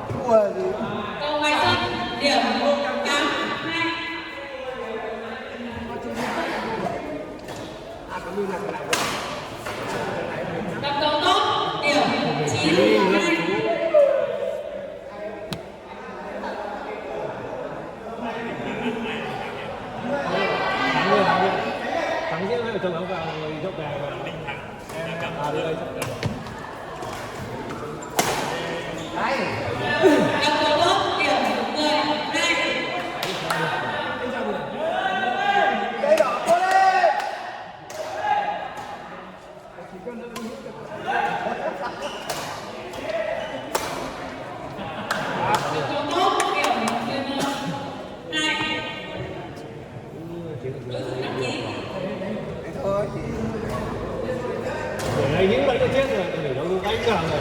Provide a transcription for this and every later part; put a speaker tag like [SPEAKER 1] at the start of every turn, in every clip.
[SPEAKER 1] Thua gì?
[SPEAKER 2] Câu Mai Xuân điểm 8-2. Cặp cầu tốt điểm 9-2.
[SPEAKER 3] thắng chứ hay là cho nó vào người dốc về đưa đây
[SPEAKER 2] Cặp cầu tốt điểm 10-2.
[SPEAKER 1] Cái đỏ vô lên.
[SPEAKER 2] Cặp cầu tốt điểm 11-2. Đối thủ đăng ký.
[SPEAKER 1] Thế thôi thì
[SPEAKER 3] để đây những bạn đã chết rồi để nó đánh càng rồi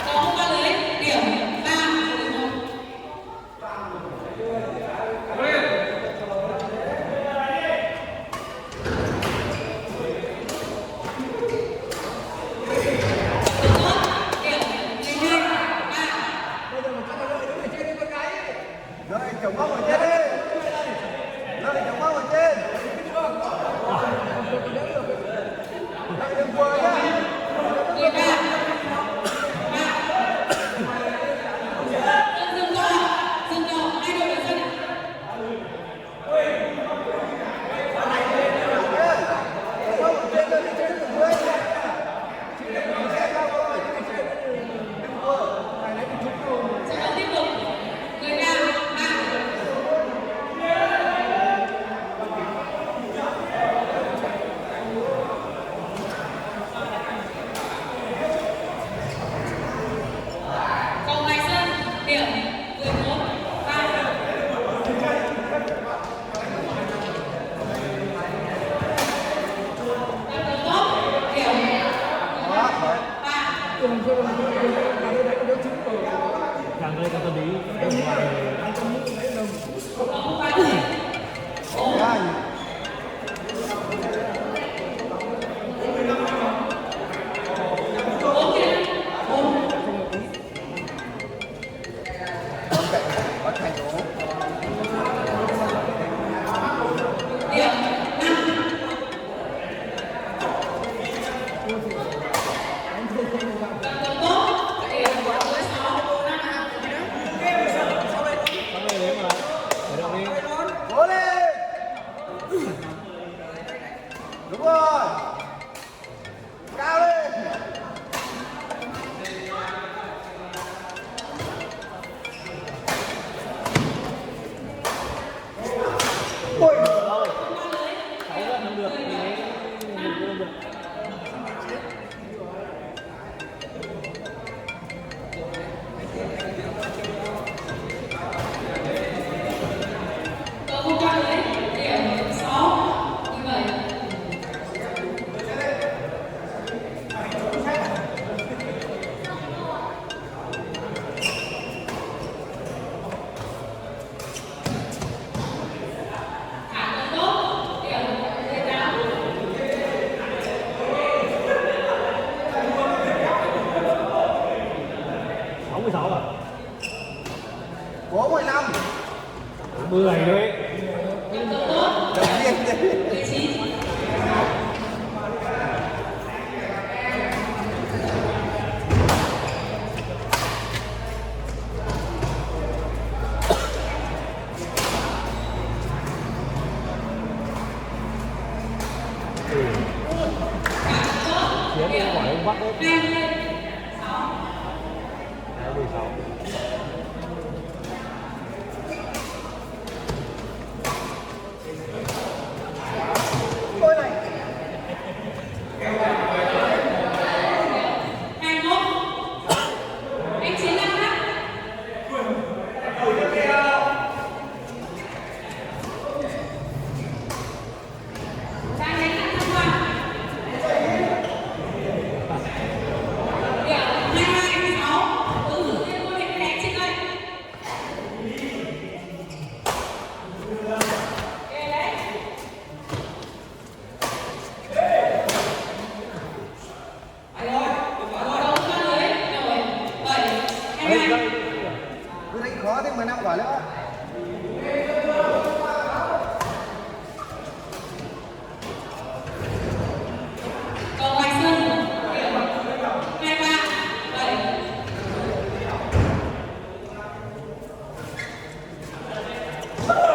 [SPEAKER 2] Cầu không qua lưới điểm 3-1. Cầu tốt điểm 12-3.
[SPEAKER 1] lợi chồng bóng ở trên đi. Lợi chồng bóng ở trên. Lợi đừng quên nhá.
[SPEAKER 2] 13-3. Dừng cầu, hai đội được sân ạ.
[SPEAKER 1] Chồng bóng ở trên lên, trên đừng quên. Chỉ để mình xem đâu thôi. Đừng quên. Phải lấy một chút thôi.
[SPEAKER 2] Trận đấu tiếp tục 13-3. Cầu Mai Xuân điểm 11-3. Cặp cầu tốt điểm 3.
[SPEAKER 3] càng đây càng tâm lý
[SPEAKER 2] Cầu không qua lưới.
[SPEAKER 1] Hai.
[SPEAKER 2] Bốn điểm.
[SPEAKER 1] Có thành tố.
[SPEAKER 2] Điểm 5. Cặp cầu tốt điểm 16.
[SPEAKER 3] thắng đây đấy mà khởi động đi
[SPEAKER 1] Cố lên. Đúng rồi. Cao lên. Ôi.
[SPEAKER 3] sáu rất không được thì mình không được
[SPEAKER 2] Cầu không qua lưới điểm 6. Như vậy thả cầu tốt điểm 18.
[SPEAKER 3] 66 à
[SPEAKER 1] Cố 15.
[SPEAKER 3] 10 đấy
[SPEAKER 2] Cặp cầu tốt
[SPEAKER 1] Đầu tiên đi.
[SPEAKER 2] 19.
[SPEAKER 3] chiến đi hỏi ông bắt đấy
[SPEAKER 2] 26.
[SPEAKER 3] 16
[SPEAKER 1] Ôi này.
[SPEAKER 2] 21. Anh chiến đang khác. Sang đánh thẳng thăng hoa. Hãy